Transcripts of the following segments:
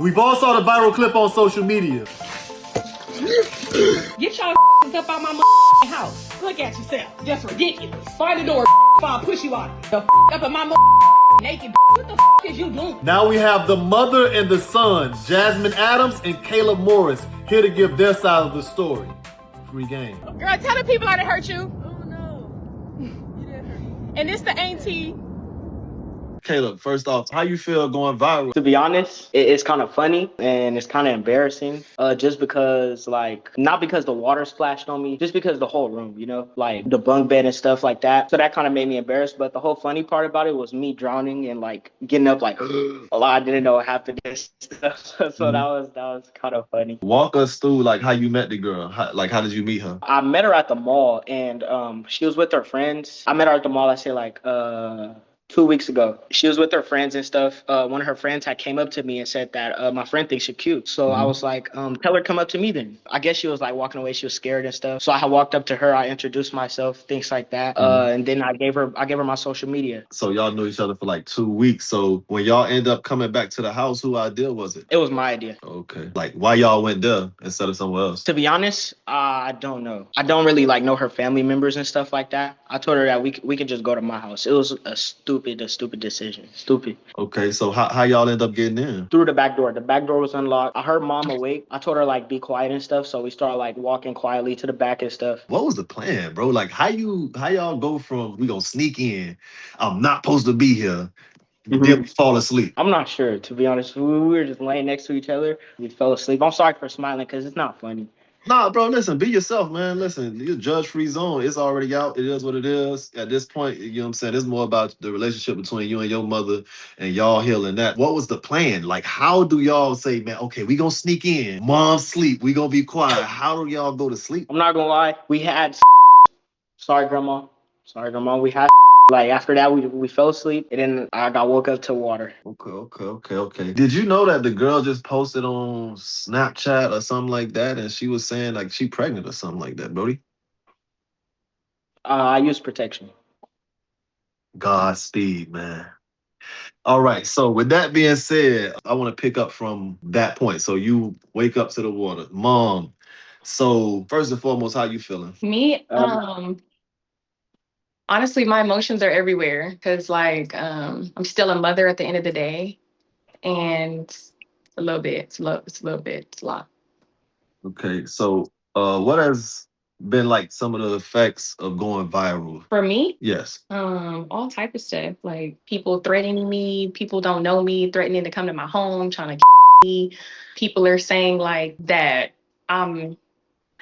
We've all saw the viral clip on social media. Get y'all up out my house. Look at yourself. Just ridiculous. Find the door, I'll push you out. The up in my naked. What the is you doing? Now we have the mother and the son, Jasmine Adams and Caleb Morris, here to give their side of the story. Free game. Girl, tell the people I didn't hurt you. Oh no, you didn't hurt me. And this the auntie. Caleb, first off, how you feel going viral? To be honest, it's kind of funny and it's kind of embarrassing. Just because, like, not because the water splashed on me, just because the whole room, you know, like the bunk bed and stuff like that. So that kind of made me embarrassed. But the whole funny part about it was me drowning and like getting up, like, oh, I didn't know what happened and stuff. So that was kind of funny. Walk us through like how you met the girl. How did you meet her? I met her at the mall and she was with her friends. I met her at the mall, I say like 2 weeks ago. She was with her friends and stuff. One of her friends had came up to me and said that my friend thinks you're cute. So I was like, tell her come up to me then. I guess she was like walking away. She was scared and stuff. So I walked up to her. I introduced myself, things like that. And then I gave her my social media. So y'all knew each other for like 2 weeks. So when y'all end up coming back to the house, who idea was it? It was my idea. Okay. Like why y'all went there instead of somewhere else? To be honest, I don't know. I don't really like know her family members and stuff like that. I told her that we could just go to my house. It was a stupid decision. Stupid. Okay, so how y'all end up getting in? Through the back door. The back door was unlocked. I heard mom awake. I told her like be quiet and stuff. So we started like walking quietly to the back and stuff. What was the plan, bro? Like how y'all go from we gonna sneak in, I'm not supposed to be here, then we fall asleep? I'm not sure, to be honest. We were just laying next to each other. We fell asleep. I'm sorry for smiling because it's not funny. Nah, bro, listen, be yourself, man. Listen, your judge-free zone, it's already out. It is what it is. At this point, you know what I'm saying? It's more about the relationship between you and your mother and y'all healing that. What was the plan? Like, how do y'all say, man, okay, we gonna sneak in. Mom sleep. We gonna be quiet. How do y'all go to sleep? I'm not gonna lie. We had sorry, grandma. We had like after that we fell asleep and then I got woke up to water. Okay. Did you know that the girl just posted on Snapchat or something like that and she was saying like she pregnant or something like that, Brody? I use protection. Godspeed, man. All right. So with that being said, I want to pick up from that point. So you wake up to the water, mom. So first and foremost, how you feeling? Me, honestly, my emotions are everywhere because, like, I'm still a mother at the end of the day, and a little bit, it's a lot. Okay. So what has been like some of the effects of going viral? For me, Yes. all type of stuff, like people threatening me, people don't know me, threatening to come to my home, trying to me. People are saying like that I'm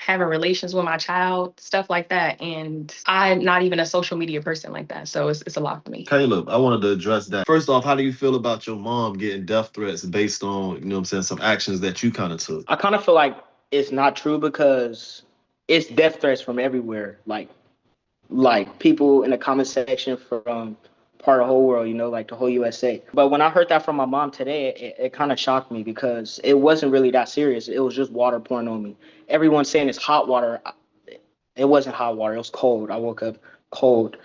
having relations with my child, stuff like that. And I'm not even a social media person like that. So it's a lot for me. Caleb, I wanted to address that. First off, how do you feel about your mom getting death threats based on, you know what I'm saying, some actions that you kind of took? I kind of feel like it's not true because it's death threats from everywhere. Like people in the comment section from part of the whole world, you know, like the whole USA. But when I heard that from my mom today, it kind of shocked me because it wasn't really that serious. It was just water pouring on me. Everyone's saying it's hot water. It wasn't hot water. It was cold. I woke up cold.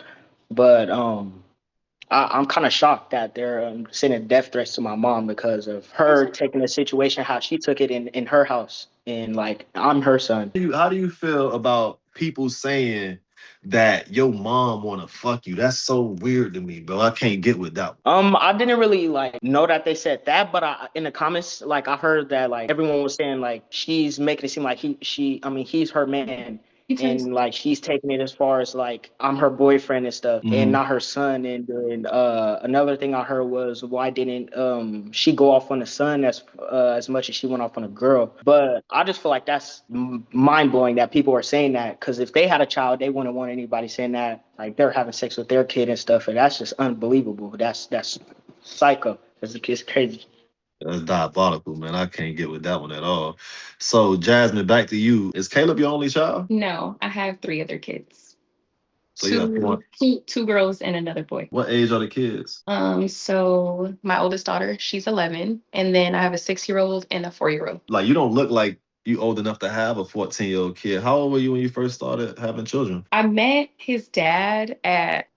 But I'm kind of shocked that they're sending death threats to my mom because of her taking the situation how she took it in her house. And like, I'm her son. How do you feel about people saying that your mom wanna fuck you? That's so weird to me, bro. I can't get with that. I didn't really like know that they said that, but in the comments, like I heard that like everyone was saying like she's making it seem like he's her man. And like she's taking it as far as like I'm her boyfriend and stuff and not her son. And then another thing I heard was why didn't she go off on the son as much as she went off on a girl? But I just feel like that's mind blowing that people are saying that because if they had a child, they wouldn't want anybody saying that like they're having sex with their kid and stuff. And that's just unbelievable. That's psycho. It's crazy. That's diabolical, man. I can't get with that one at all. So, Jasmine, back to you. Is Caleb your only child? No, I have 3 other kids. So you have one. Two girls and another boy. What age are the kids? So my oldest daughter, she's 11, and then I have a 6-year-old and a 4-year-old. Like, you don't look like you old enough to have a 14-year-old kid. How old were you when you first started having children? I met his dad at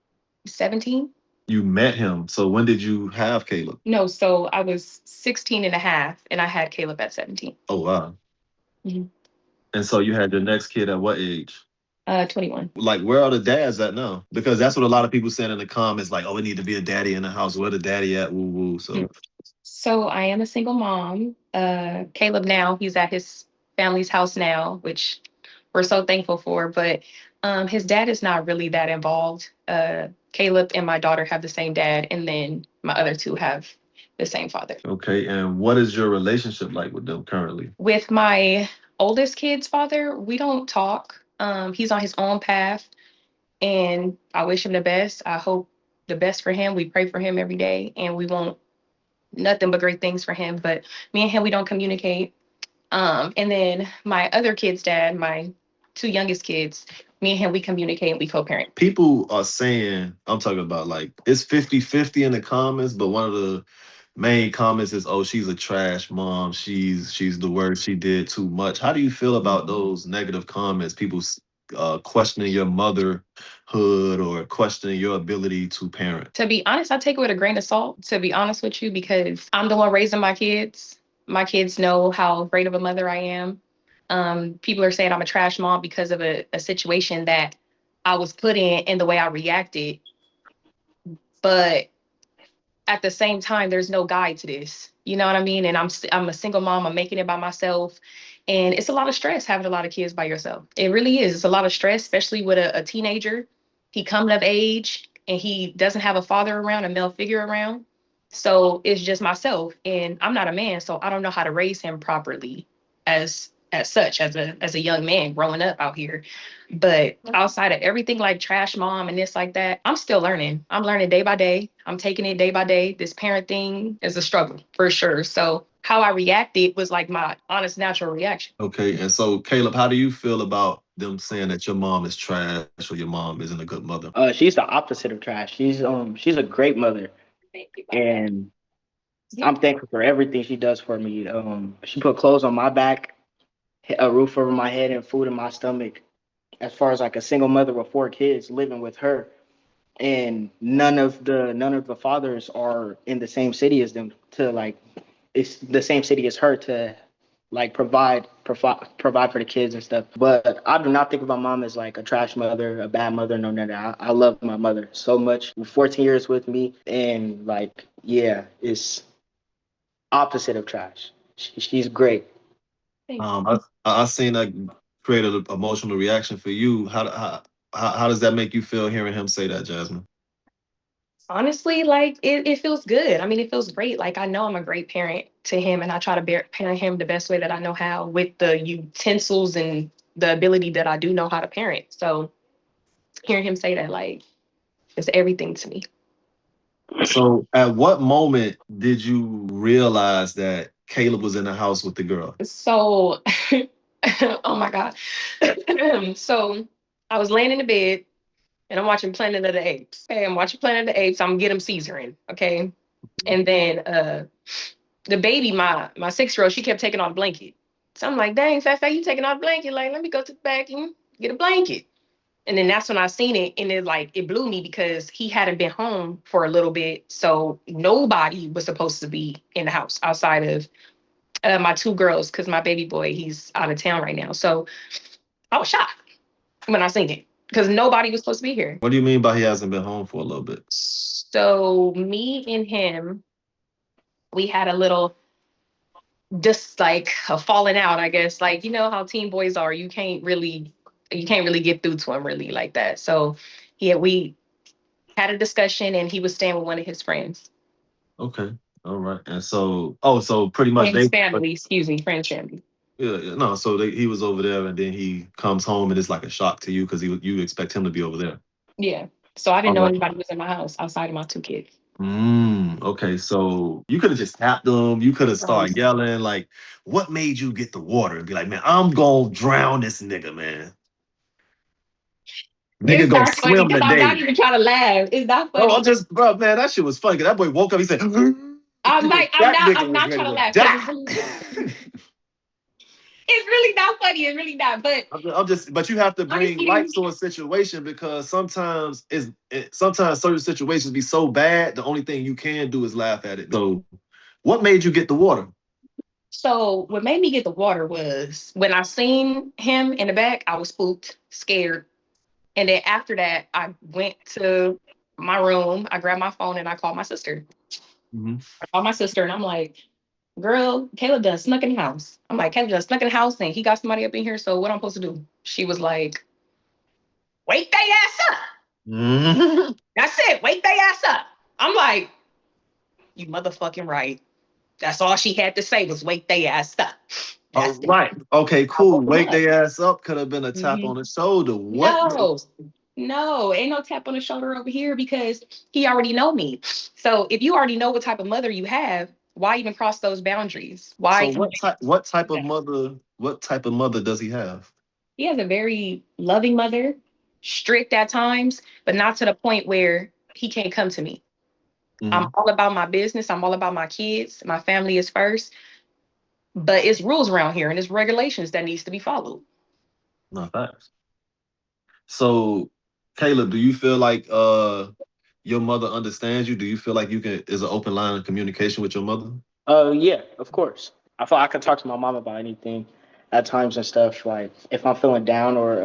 17. You met him. So when did you have Caleb? No, so I was 16 and a half and I had Caleb at 17. Oh wow. Mhm. And so you had your next kid at what age? 21. Like, where are the dads at now? Because that's what a lot of people saying in the comments, like, oh, we need to be a daddy in the house. Where the daddy at? Woo woo. So So I am a single mom. Caleb now, he's at his family's house now, which we're so thankful for. But his dad is not really that involved. Caleb and my daughter have the same dad, and then my other two have the same father. okay, and what is your relationship like with them currently? With my oldest kid's father, we don't talk. He's on his own path, and I wish him the best. I hope the best for him. We pray for him every day, and we want nothing but great things for him. But me and him, we don't communicate. And then my other kid's dad, my two youngest kids, me and him, we communicate and we co-parent. People are saying, I'm talking about like, it's 50-50 in the comments, but one of the main comments is, oh, she's a trash mom. She's the worst. She did too much. How do you feel about those negative comments? People questioning your motherhood or questioning your ability to parent. To be honest, I take it with a grain of salt, to be honest with you, because I'm the one raising my kids. My kids know how great of a mother I am. People are saying I'm a trash mom because of a situation that I was put in and the way I reacted. But at the same time, there's no guide to this. You know what I mean? And I'm a single mom. I'm making it by myself, and it's a lot of stress having a lot of kids by yourself. It really is. It's a lot of stress, especially with a teenager. He coming of age and he doesn't have a father around, a male figure around. So it's just myself, and I'm not a man, so I don't know how to raise him properly as such as a young man growing up out here. But outside of everything like trash mom and this like that, I'm still learning. I'm learning day by day. I'm taking it day by day. This parent thing is a struggle for sure. So how I reacted was like my honest natural reaction. Okay, and so Caleb, how do you feel about them saying that your mom is trash or your mom isn't a good mother? She's the opposite of trash. She's a great mother, and I'm thankful for everything she does for me. She put clothes on my back, a roof over my head, and food in my stomach. As far as like a single mother with four kids living with her, and none of the fathers are in the same city as them to like it's the same city as her to like provide for the kids and stuff. But I do not think of my mom as like a trash mother, a bad mother, no none of that. I love my mother so much. 14 years with me, and like yeah, it's opposite of trash. She's great. I seen that create an emotional reaction for you. How does that make you feel hearing him say that, Jasmine? Honestly, like it feels good. I mean, it feels great. Like I know I'm a great parent to him, and I try to parent him the best way that I know how with the utensils and the ability that I do know how to parent. So hearing him say that, like, it's everything to me. So, at what moment did you realize that Caleb was in the house with the girl? So, oh my God. So I was laying in the bed and I'm watching Planet of the Apes. Okay, I'm watching Planet of the Apes. I'm getting Caesaring. Okay. And then the baby, my 6-year-old, she kept taking off the blanket. So I'm like, dang, Fefe, you taking off the blanket? Like, let me go to the back and get a blanket. And then that's when I seen it, and it blew me because he hadn't been home for a little bit, so nobody was supposed to be in the house outside of my two girls, because my baby boy, he's out of town right now. So I was shocked when I seen it because nobody was supposed to be here. What do you mean by he hasn't been home for a little bit? So me and him, we had a little just like a falling out, I guess. Like, you know how teen boys are. You can't really get through to him really like that. So yeah, we had a discussion and he was staying with one of his friends. Okay, all right. And so, oh, so pretty much Friends they, family, excuse me, friends family. yeah, no. So he was over there, and then he comes home, and it's like a shock to you because you expect him to be over there. Yeah. So I didn't All know right. anybody was in my house outside of my two kids. Okay, so you could have just tapped them. You could have Right. started yelling, like, what made you get the water? And be like, man, I'm gonna drown this nigga, man. Nigga It's gonna not funny swim because I'm not today. even trying to laugh. It's not Oh, I'm funny. just, bro, man, that shit was funny. 'Cause that boy woke up, he said, I'm like, I'm that not, nigga I'm was not ready trying to to laugh. die. It's really not funny. It's really not. But but you have to bring light honestly, to a situation because sometimes certain situations be so bad, the only thing you can do is laugh at it. So, what made you get the water? so what made me get the water was when I seen him in the back, I was spooked, scared. And then after that, I went to my room, I grabbed my phone and I called my sister. Mhm. I called my sister and I'm like, girl, Caleb done snuck in the house. I'm like, Caleb done snuck in the house and he got somebody up in here. So what I'm supposed to do? She was like, wake they ass up. Mhm. That's it. Wake they ass up. I'm like, you motherfucking right. That's all she had to say was wake they ass up. All That's it. right. Okay, I cool. woke them Wake up. their ass up could have been a tap Mhm. on the shoulder. What? No, no, ain't no tap on the shoulder over here because he already know me. So if you already know what type of mother you have, why even cross those boundaries? Why So even what type of that? mother? What type of mother does he have? He has a very loving mother, strict at times, but not to the point where he can't come to me. I'm Hmm. all about my business. I'm all about my kids. My family is first, but it's rules around here and it's regulations that needs to be followed. No facts. So, Caleb, do you feel like your mother understands you? Do you feel like you can is an open line of communication with your mother? Yeah, of course. I feel I could talk to my mom about anything at times and stuff. Like if I'm feeling down or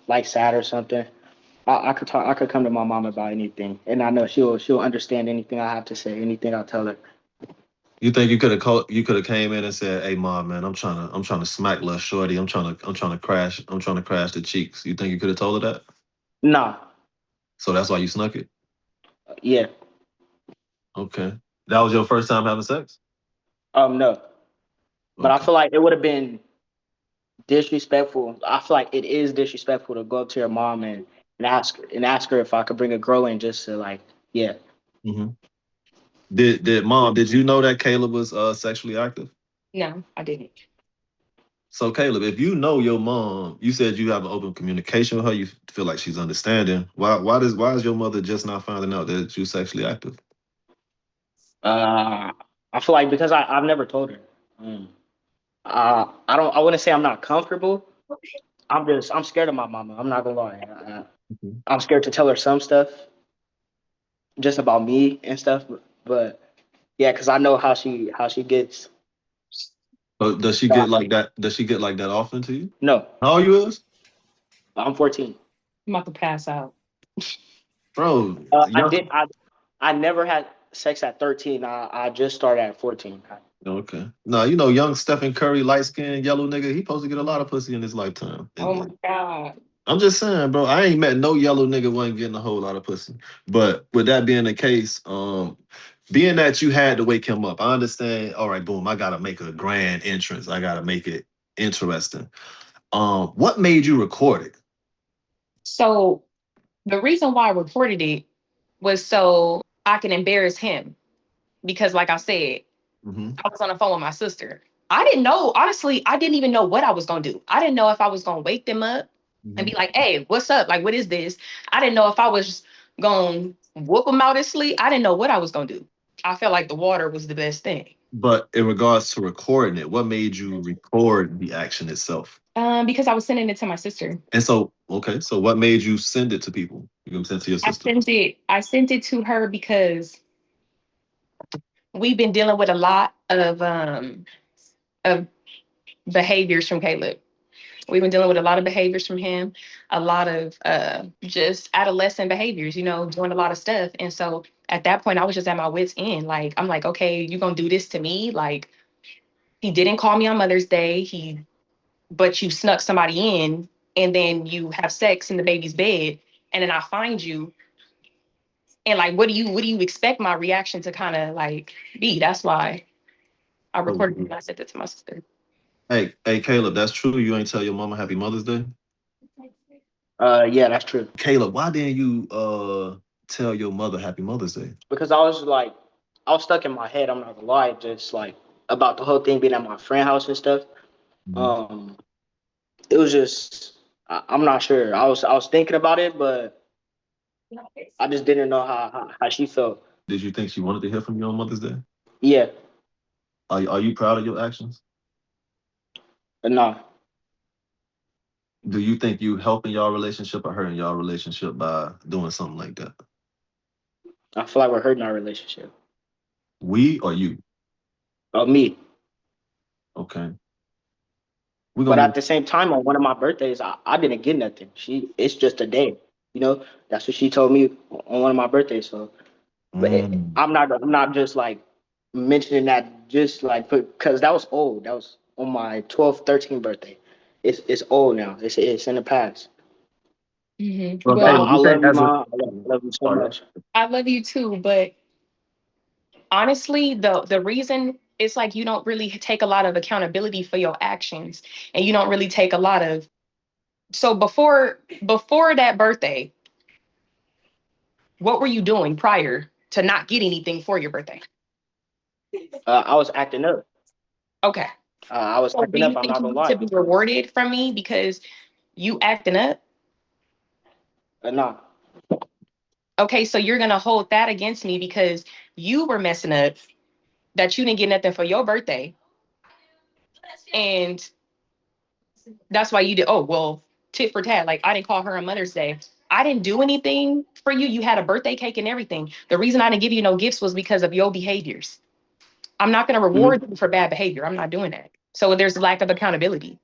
like sad or something, I could talk. I could come to my mom about anything, and I know she'll understand anything I have to say, anything I tell her. You think you could have came in and said, "Hey, mom, man, I'm trying to smack little shorty. I'm trying to crash the cheeks." You think you could have told her that? Nah, So that's why you snuck it. yeah, Okay, that was your first time having sex. no, but I Okay. feel like it would have been disrespectful. I feel like it is disrespectful to go up to your mom and ask her if I could bring a girl in just to like, yeah. Hmm. Did you know that Caleb was sexually active? No, I didn't. So Caleb, if you know your mom, you said you have an open communication with her, you feel like she's understanding. Why is your mother just not finding out that you're sexually active? Uh, I feel like because I've never told her. Um, I don't. I wouldn't say I'm not comfortable. I'm scared of my mama. I'm not gonna lie. Mhm. I'm scared to tell her some stuff just about me and stuff. But yeah, because I know how she gets. So does she get like that? Does she get like that often to you? No, How old you is? I'm 14. I'm about to pass out. Bro, I young. did. I never had sex at 13. I just started at 14. Okay. No, you know, young Stephen Curry, light skinned yellow nigga, he supposed to get a lot of pussy in his lifetime. Oh my God. I'm just saying, bro. I ain't met no yellow nigga wasn't getting a whole lot of pussy. But with that being the case, being that you had to wake him up, I understand. All right, boom. I gotta make a grand entrance. I gotta make it interesting. What made you record it? So the reason why I reported it was so I can embarrass him because, like I said, Hmm. I was on the phone with my sister. I didn't know, honestly, I didn't even know what I was gonna do. I didn't know if I was gonna wake them up and Hmm. be like, hey, what's up? Like, what is this? I didn't know if I was gonna whoop them out of sleep. I didn't know what I was gonna do. I felt like the water was the best thing. But in regards to recording it, what made you record the action itself? Because I was sending it to my sister. And so, okay, so what made you send it to people? You know, send it to your sister. I sent it to her because we've been dealing with a lot of behaviors from Caleb. We've been dealing with a lot of behaviors from him, a lot of just adolescent behaviors, doing a lot of stuff. And so at that point, I was just at my wits' end. Like, I'm like, okay, you gonna do this to me? Like, he didn't call me on Mother's Day. But you snuck somebody in, and then you have sex in the baby's bed, and then I find you, and like, what do you expect my reaction to kind of like be? That's why I Oh, recorded it and I sent it to my sister. hey, Caleb, that's true. You ain't tell your mama Happy Mother's Day. Yeah, that's true. Caleb, why didn't you tell your mother Happy Mother's Day? Because I was stuck in my head. I'm not gonna lie, just like about the whole thing being at my friend house and stuff. Mhm. Um, it was just I'm not sure. I was thinking about it, but I just didn't know how she felt. Did you think she wanted to hear from you on Mother's Day? Yeah, Are you proud of your actions? No, Do you think you helping y'all relationship or hurting y'all relationship by doing something like that? I feel like we're hurting our relationship. We or you? Me. Okay. We're But gonna at the same time, on one of my birthdays, I didn't get nothing. It's just a day. You know, that's what she told me on one of my birthdays. So, but mm. I'm not just like mentioning that just like because that was old. That was on my 12th, 13th birthday. It's old now. It's in the past. Well, But Caleb, Well, I you think love you, as a mom. I love you so sorry. much. I love you too, but honestly, the reason it's like you don't really take a lot of accountability for your actions, and you don't really take a lot of. So before that birthday, what were you doing prior to not getting anything for your birthday? I was acting up. Okay. I was So do acting up. you I'm think not you gonna need to lie. be rewarded from me because you acting up? Nah. Okay, so you're gonna hold that against me because you were messing up, that you didn't get nothing for your birthday, and that's why you did. Oh well, tit for tat. Like I didn't call her on Mother's Day. I didn't do anything for you. You had a birthday cake and everything. The reason I didn't give you no gifts was because of your behaviors. I'm not gonna Mhm. reward you for bad behavior. I'm not doing that. So there's lack of accountability.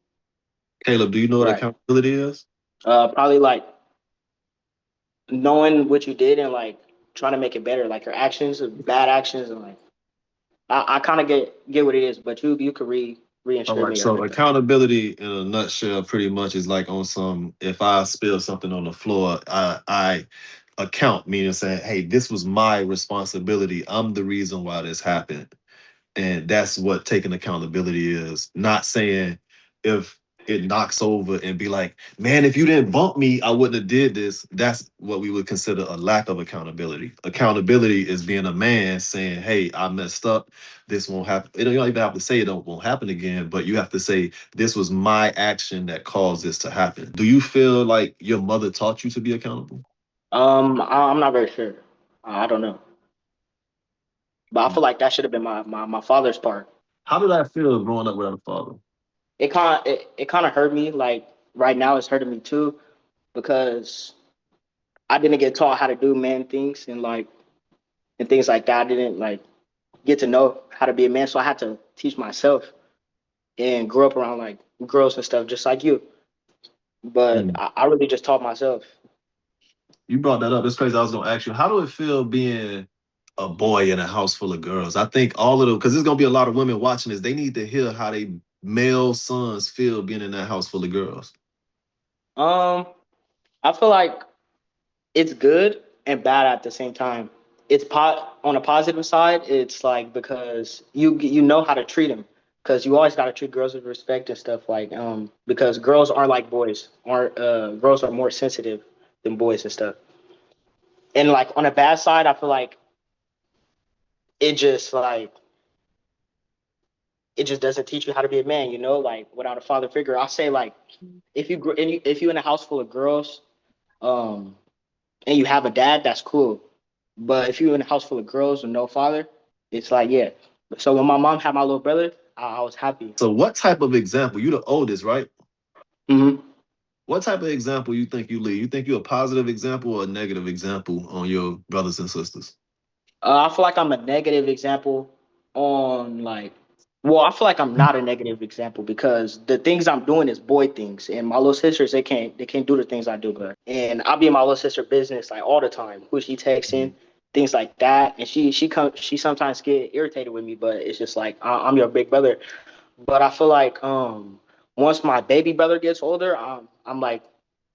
Caleb, do you know what Right. accountability is? Probably like knowing what you did and like trying to make it better, like your actions, bad actions, and like I kind of get what it is, but you could All reinsure right. me a So bit though. accountability in a nutshell pretty much is like on some if I spill something on the floor, I account, meaning saying, hey, this was my responsibility. I'm the reason why this happened. And that's what taking accountability is. Not saying if it knocks over and be like, man, if you didn't bump me, I wouldn't have did this. That's what we would consider a lack of accountability. Accountability is being a man saying, hey, I messed up. This won't happen. You don't even have to say won't happen again, but you have to say this was my action that caused this to happen. Do you feel like your mother taught you to be accountable? I'm not very sure. I don't know, but I feel like that should have been my father's part. How did I feel growing up without a father? It kind of hurt me. Like right now, it's hurting me too because I didn't get taught how to do man things and like and things like that. I didn't like get to know how to be a man, so I had to teach myself and grow up around like girls and stuff, just like you. But Mm. I really just taught myself. You brought that up. It's crazy. I was gonna ask you, how do it feel being a boy in a house full of girls? I think all of them, because there's gonna be a lot of women watching this. They need to hear how they male sons feel being in that house full of girls. Um, I feel like it's good and bad at the same time. It's on a positive side. It's like because you know how to treat them because you always got to treat girls with respect and stuff like because girls aren't like boys. Aren't girls are more sensitive than boys and stuff. And like on a bad side, I feel like it just like it just doesn't teach you how to be a man. You know, like without a father figure. I'll say like if you in a house full of girls, um, and you have a dad, that's cool. But if you're in a house full of girls with no father, it's like, yeah. So when my mom had my little brother, I was happy. So what type of example? You the oldest, right? Hmm. What type of example you think you lead? You think you're a positive example or a negative example on your brothers and sisters? I feel like I'm a negative example on like, well, I feel like I'm not a negative example because the things I'm doing is boy things, and my little sisters they can't do the things I do. But and I'll be in my little sister business like all the time. Who she texting, things like that, and she sometimes get irritated with me, but it's just like I'm your big brother. But I feel like once my baby brother gets older, I'm like,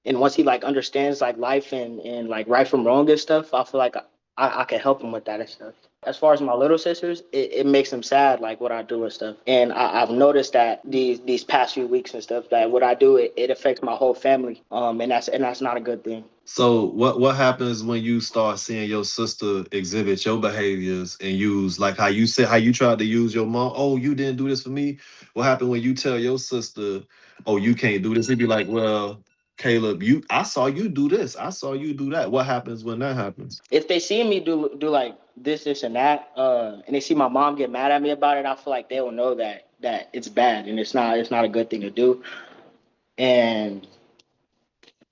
and once he like understands like life and like right from wrong and stuff, I feel like I can help him with that and stuff. As far as my little sisters, it makes them sad like what I do and stuff. And I've noticed that these past few weeks and stuff that what I do it affects my whole family. And that's not a good thing. So what happens when you start seeing your sister exhibit your behaviors and use like how you said how you tried to use your mom? Oh, you didn't do this for me. What happened when you tell your sister, oh, you can't do this? He'd be like, well, Caleb, I saw you do this. I saw you do that. What happens when that happens? If they see me do like this, and that, and they see my mom get mad at me about it, I feel like they will know that it's bad and it's not a good thing to do. And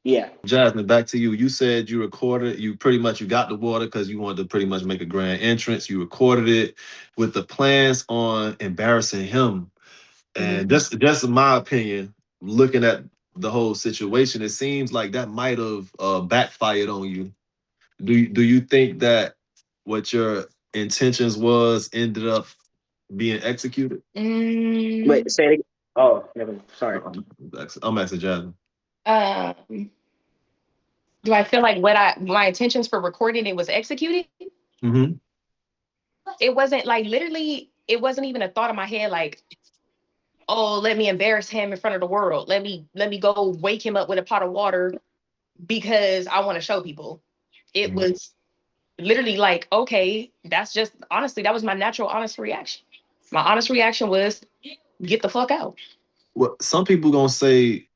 yeah. Jasmine, back to you. You said you recorded. You pretty much you got the water because you wanted to pretty much make a grand entrance. You recorded it with the plans on embarrassing him. And just in my opinion, looking at the whole situation, it seems like that might have backfired on you. Do you think that what your intentions was ended up being executed? Wait, say it again. Oh, never mind. Sorry. I'm asking Jasmine. Um, do I feel like my intentions for recording it was executed? Mm-hmm. It wasn't like literally. It wasn't even a thought in my head like, oh, let me embarrass him in front of the world. Let me go wake him up with a pot of water because I want to show people. It was literally like, okay, that's just honestly, that was my natural honest reaction. My honest reaction was get the fuck out. Well, some people gonna say,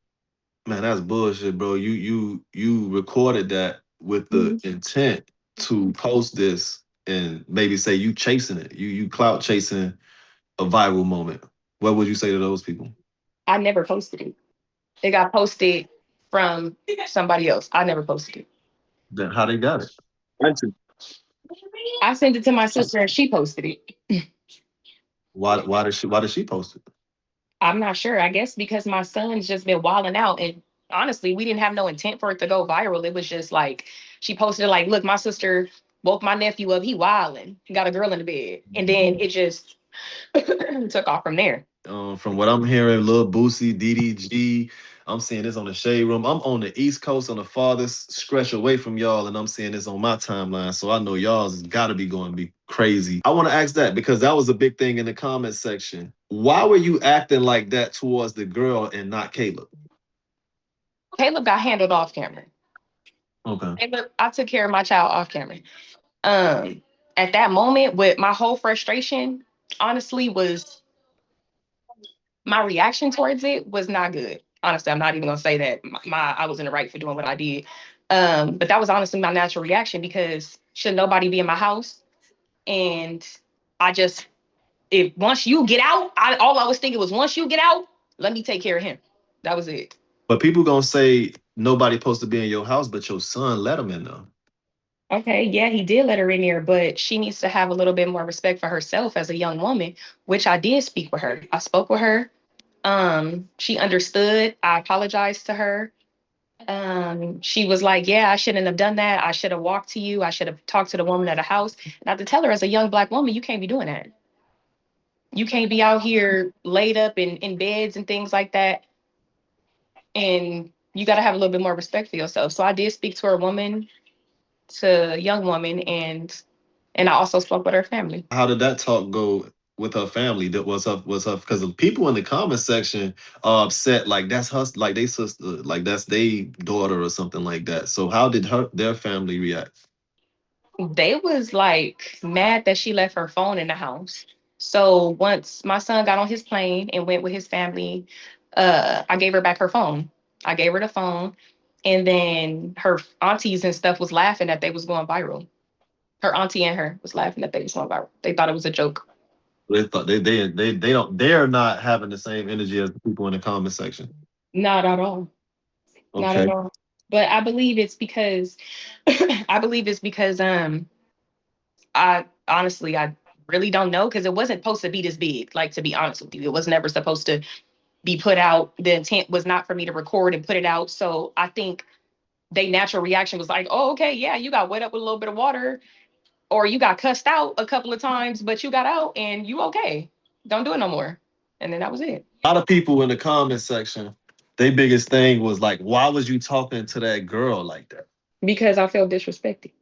man, that's bullshit, bro. You recorded that with the Mhm. intent to post this and maybe say you chasing it. You clout chasing a viral moment. What would you say to those people? I never posted it. It got posted from somebody else. I never posted it. Then how they got it? I sent it to my sister and she posted it. Why did she post it? I'm not sure. I guess because my son's just been wilding out. And honestly, we didn't have no intent for it to go viral. It was just like she posted it like, look, my sister woke my nephew up. He wilding. He got a girl in the bed. And then it just took off from there. From what I'm hearing, Lil Boosie, DDG, I'm seeing this on the Shade Room. I'm on the East Coast, on the farthest stretch away from y'all, and I'm seeing this on my timeline. So I know y'all's has got to be going to be crazy. I want to ask that because that was a big thing in the comment section. Why were you acting like that towards the girl and not Caleb? Caleb got handled off camera. Okay. Caleb, I took care of my child off camera. Um, at that moment, with my whole frustration, honestly, was my reaction towards it was not good. Honestly, I'm not even gonna say that I was in the right for doing what I did. But that was honestly my natural reaction because should nobody be in my house? And I just if once you get out, all I was thinking was once you get out, let me take care of him. That was it. But people gonna say nobody supposed to be in your house, but your son let him in though. Okay, yeah, he did let her in there, but she needs to have a little bit more respect for herself as a young woman, which I did speak with her. I spoke with her. She understood. I apologized to her. She was like, yeah, I shouldn't have done that. I should have walked to you. I should have talked to the woman at the house. And I had to tell her as a young black woman, you can't be doing that. You can't be out here laid up in beds and things like that. And you got to have a little bit more respect for yourself. So I did speak to her woman, to a young woman, and I also spoke with her family. How did that talk go with her family? That was her because the people in the comment section are upset like that's her like they sister like that's they daughter or something like that. So how did their family react? They was like mad that she left her phone in the house. So once my son got on his plane and went with his family, I gave her back her phone. I gave her the phone, and then her aunties and stuff was laughing that they was going viral. Her auntie and her was laughing that they was going viral. They thought it was a joke. They thought they don't they're not having the same energy as the people in the comment section. Not at all. Not Okay. at all. But I believe it's because I believe it's because I honestly I really don't know because it wasn't supposed to be this big. Like to be honest with you, it was never supposed to be put out. The intent was not for me to record and put it out. So I think they natural reaction was like, oh, okay, yeah, you got wet up with a little bit of water, or you got cussed out a couple of times, but you got out and you okay. Don't do it no more. And then that was it. A lot of people in the comment section, their biggest thing was like, why was you talking to that girl like that? Because I felt disrespected.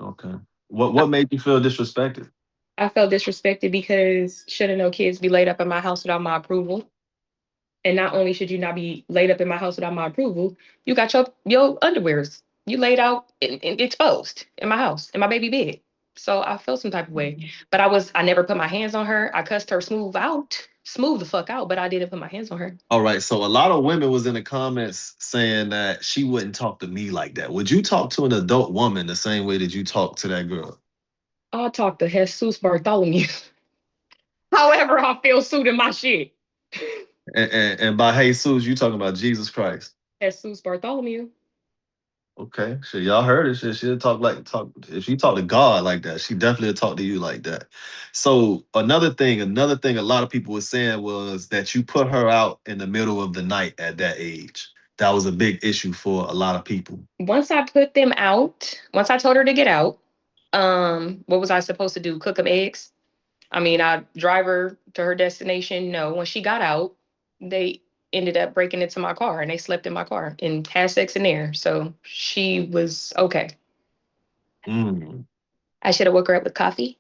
Okay. What made you feel disrespected? I felt disrespected because shouldn't no kids be laid up in my house without my approval? And not only should you not be laid up in my house without my approval, you got your underwears. You laid out and exposed in my house, in my baby bed. So I felt some type of way. But I never put my hands on her. I cussed her smooth the fuck out, but I didn't put my hands on her. All right, so a lot of women was in the comments saying that she wouldn't talk to me like that. Would you talk to an adult woman the same way that you talk to that girl? I'll talk to Jesus Bartholomew. However, I feel suited my shit. And by Jesus, you talking about Jesus Christ. Jesus Bartholomew. Okay, so y'all heard it. She'll talk. If she talk to God like that, she definitely will talk to you like that. So another thing, a lot of people were saying was that you put her out in the middle of the night at that age. That was a big issue for a lot of people. Once I put them out, once I told her to get out, what was I supposed to do? Cook them eggs? I mean, I drive her to her destination. No, when she got out, they ended up breaking into my car and they slept in my car and had sex in there. So she was okay. Mm. I should have woke her up with coffee.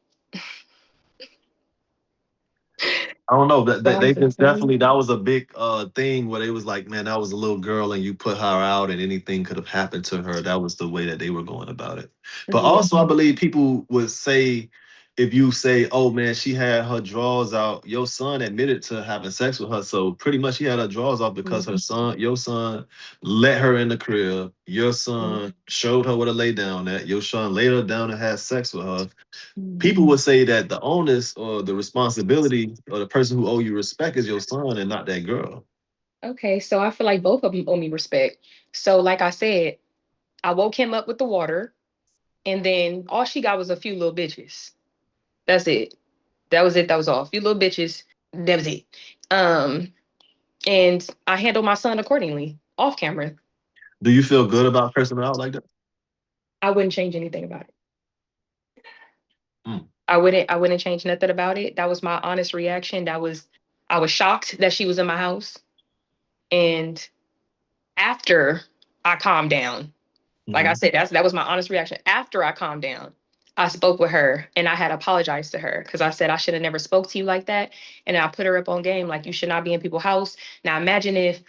I don't know that they Glasses, just definitely that was a big thing where they was like, man, that was a little girl and you put her out and anything could have happened to her. That was the way that they were going about it. But yeah. also, I believe people would say, if you say, oh man, she had her drawers out, your son admitted to having sex with her, so pretty much she had her drawers off because your son, let her in the crib. Your son showed her where to lay down at. Your son laid her down and had sex with her. People would say that the onus or the responsibility or the person who owe you respect is your son and not that girl. Okay, so I feel like both of them owe me respect. So, like I said, I woke him up with the water, and then all she got was a few little bitches. That's it. That was it. That was all. A few little bitches. That was it. Um, and I handled my son accordingly, off camera. Do you feel good about cursing her out like that? I wouldn't change anything about it. Mm. I wouldn't change nothing about it. That was my honest reaction. I was shocked that she was in my house. And after I calmed down, like I Mhm. said, that was my honest reaction. After I calmed down, I spoke with her and I had apologized to her because I said I should have never spoke to you like that. And I put her up on game like you should not be in people's house. Now imagine if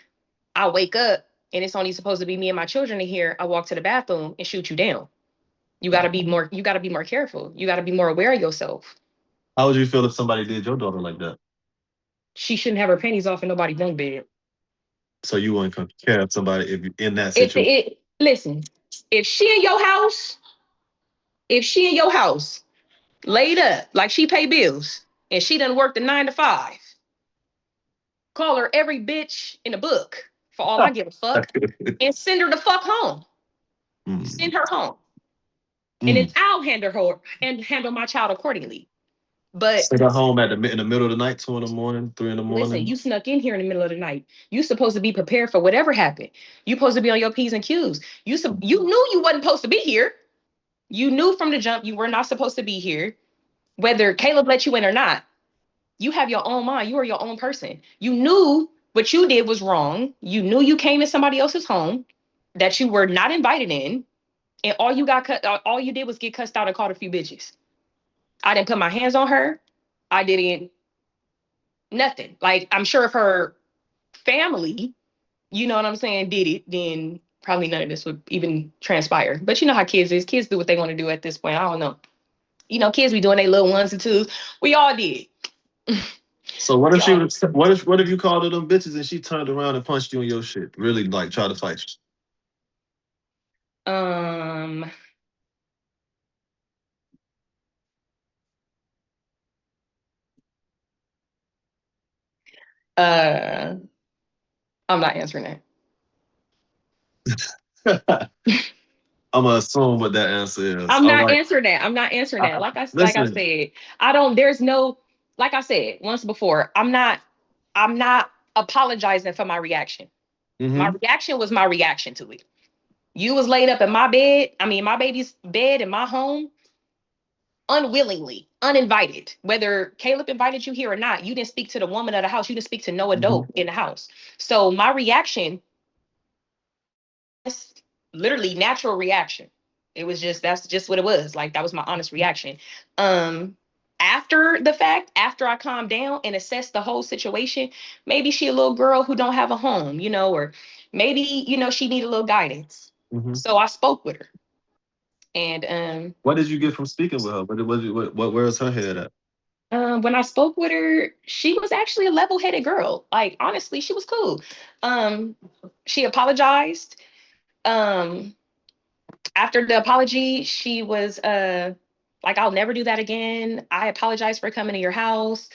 I wake up and it's only supposed to be me and my children in here. I walk to the bathroom and shoot you down. You gotta be more careful. You gotta be more aware of yourself. How would you feel if somebody did your daughter like that? She shouldn't have her panties off in nobody's bunk bed. So you wouldn't care if somebody if you in that If situation. it listen, if she in your house, if she in your house, laid up like she pay bills and she done worked a 9 to 5, call her every bitch in the book for all I give a fuck, and send her the fuck home. Mm. Send her home, and then Mm. I'll handle her and handle my child accordingly. But Sit at home in the middle of the night, 2 in the morning, 3 in the morning. listen, you snuck in here in the middle of the night. You supposed to be prepared for whatever happened. You supposed to be on your P's and Q's. You knew you wasn't supposed to be here. You knew from the jump you were not supposed to be here, whether Caleb let you in or not. You have your own mind. You are your own person. You knew what you did was wrong. You knew you came in somebody else's home that you were not invited in, and all you did was get cussed out and called a few bitches. I didn't put my hands on her. I didn't nothing. Like I'm sure if her family, you know what I'm saying, did it, then probably none of this would even transpire. But you know how kids is. Kids do what they want to do at this point. I don't know. You know, kids be doing their little ones and twos. We all did. So what if We she all was what if you called her them bitches and she turned around and punched you in your shit? Really like try to fight you. did. Uh I'm not answering that. I'm gonna assume what that answer is. I'm All not right. answering that. I'm not answering that. Like I Listen. said, I don't. There's no. Like I said once before, I'm not. I'm not apologizing for my reaction. My Hmm. reaction was my reaction to it. You was laid up in my bed. I mean, my baby's bed in my home, unwillingly, uninvited. Whether Caleb invited you here or not, you didn't speak to the woman of the house. You didn't speak to no Hmm. adult in the house. So my reaction literally natural reaction. It was just that's just what it was. Like that was my honest reaction. Um After the fact, after I calmed down and assessed the whole situation, maybe she a little girl who don't have a home, or maybe, she need a little guidance. Hmm. So I spoke with her. And What did you get from speaking with her? Where's her head at? when I spoke with her, she was actually a level-headed girl. Like honestly, she was cool. Um she apologized. Um After the apology, she was Like, I'll never do that again. I apologize for coming to your house.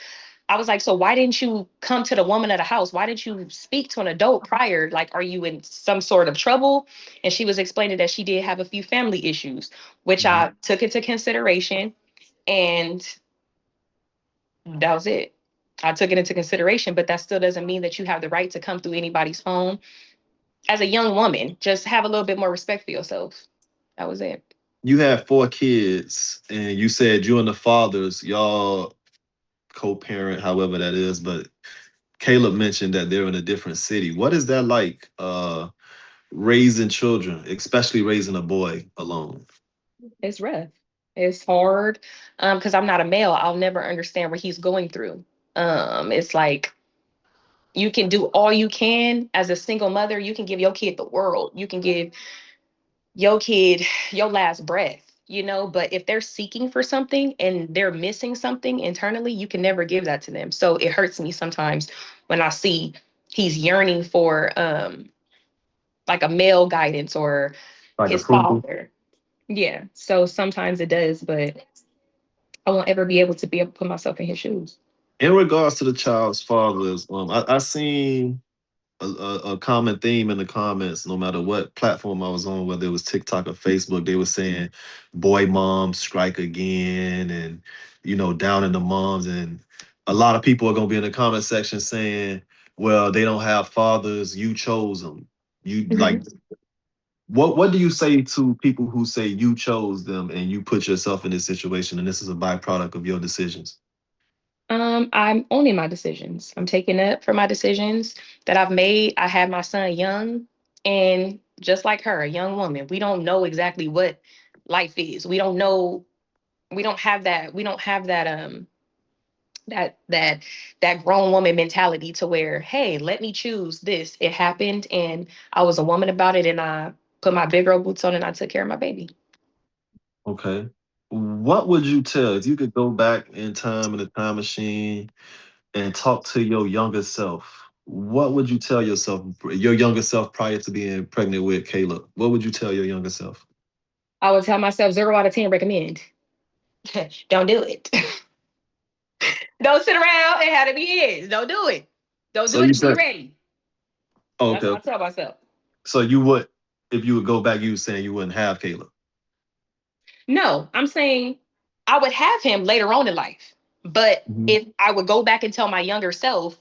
I was like, so why didn't you come to the woman of the house? Why didn't you speak to an adult prior? Like, are you in some sort of trouble? And she was explaining that she did have a few family issues, which Mhm. I took into consideration. And that was it. I took it into consideration, but that still doesn't mean that you have the right to come through anybody's home. As a young woman, just have a little bit more respect for yourself. That was it. You have 4 kids, and you said you and the fathers, y'all co-parent, however that is. But Caleb mentioned that they're in a different city. What is that like? Raising children, especially raising a boy alone. It's rough. It's hard. Because I'm not a male. I'll never understand what he's going through. It's like you can do all you can as a single mother. You can give your kid the world. You can give your kid your last breath, but if they're seeking for something and they're missing something internally, you can never give that to them. So it hurts me sometimes when I see he's yearning for like a male guidance or Like his approval. father. Yeah. So sometimes it does, but I won't ever be able to put myself in his shoes. In regards to the child's fathers, I seen a common theme in the comments, no matter what platform I was on, whether it was TikTok or Facebook, they were saying, boy moms strike again, and down in the moms. And a lot of people are gonna be in the comment section saying, well, they don't have fathers, you chose them. You like Mhm. what do you say to people who say you chose them and you put yourself in this situation and this is a byproduct of your decisions? I'm owning my decisions. I'm taking up for my decisions that I've made. I had my son young, and just like her, a young woman, we don't know exactly what life is. We don't know. We don't have that. We don't have that. That grown woman mentality to where, hey, let me choose this. It happened, and I was a woman about it, and I put my big girl boots on, and I took care of my baby. Okay. What would you tell if you could go back in time in a time machine and talk to your younger self? What would you tell yourself, your younger self, prior to being pregnant with Caleb? What would you tell your younger self? I would tell myself 0 out of 10 recommend. Don't do it. Don't sit around and have it be his. Don't do it. Don't So do it you until you're said, ready. oh, That's okay, what I okay. tell myself. So you would, if you would go back, you were saying you wouldn't have Caleb. No, I'm saying I would have him later on in life. But Mhm. if I would go back and tell my younger self,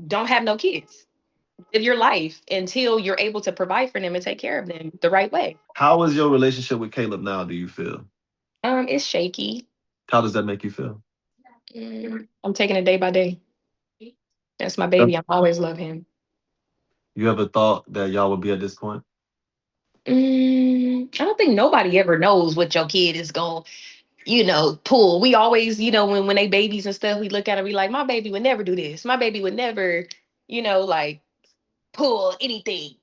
don't have no kids. Live your life until you're able to provide for them and take care of them the right way. How is your relationship with Caleb now, do you feel? It's shaky. How does that make you feel? I'm taking it day by day. That's my Yep. baby. I always love him. You ever thought that y'all would be at this point? I don't think nobody ever knows what your kid is going, pull. We always, when they babies and stuff, we look at it, we like, my baby would never do this. My baby would never, like pull anything,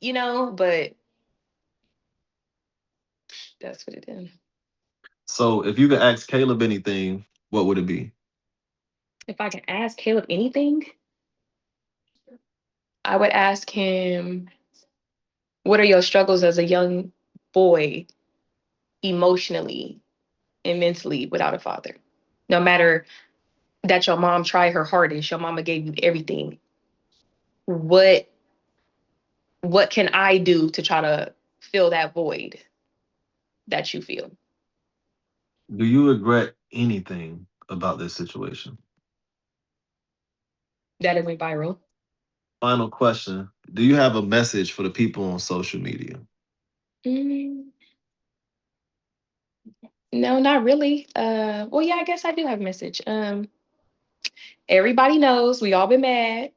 but that's what it is. So if you could ask Caleb anything, what would it be? If I can ask Caleb anything, I would ask him, what are your struggles as a young boy emotionally and mentally without a father? No matter that your mom tried her hardest, your mama gave you everything. What what can I do to try to fill that void that you feel? Do you regret anything about this situation? That it went viral. Final question. Do you have a message for the people on social media? Mm, no, not really. Well, yeah, I guess I do have a message. Everybody knows we all been mad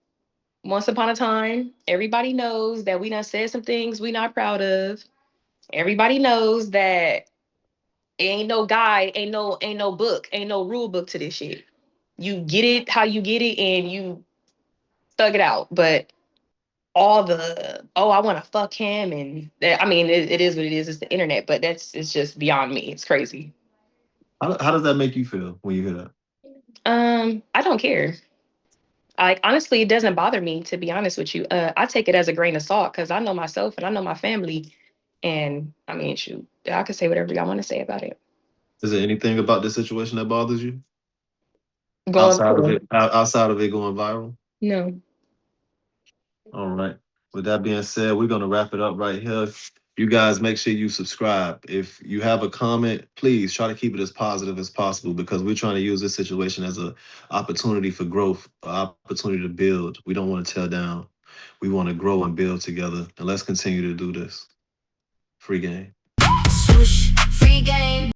once upon a time. Everybody knows that we done said some things we not proud of. Everybody knows that ain't no guide, ain't no book, ain't no rule book to this shit. You get it how you get it, and you thug it out. But all the, oh, I want to fuck him, and I mean, it is what it is. It's the internet, but it's just beyond me. It's crazy. How does that make you feel when you hear that? I don't care. Like, honestly, it doesn't bother me, to be honest with you. I take it as a grain of salt because I know myself and I know my family, and I mean, shoot, I could say whatever I want to say about it. Is there anything about this situation that bothers you Going through. outside of it going viral? No. All right. With that being said, we're gonna wrap it up right here. You guys make sure you subscribe. If you have a comment, please try to keep it as positive as possible because we're trying to use this situation as an opportunity for growth, an opportunity to build. We don't want to tear down. We want to grow and build together. And let's continue to do this. Free game. Swoosh, free game.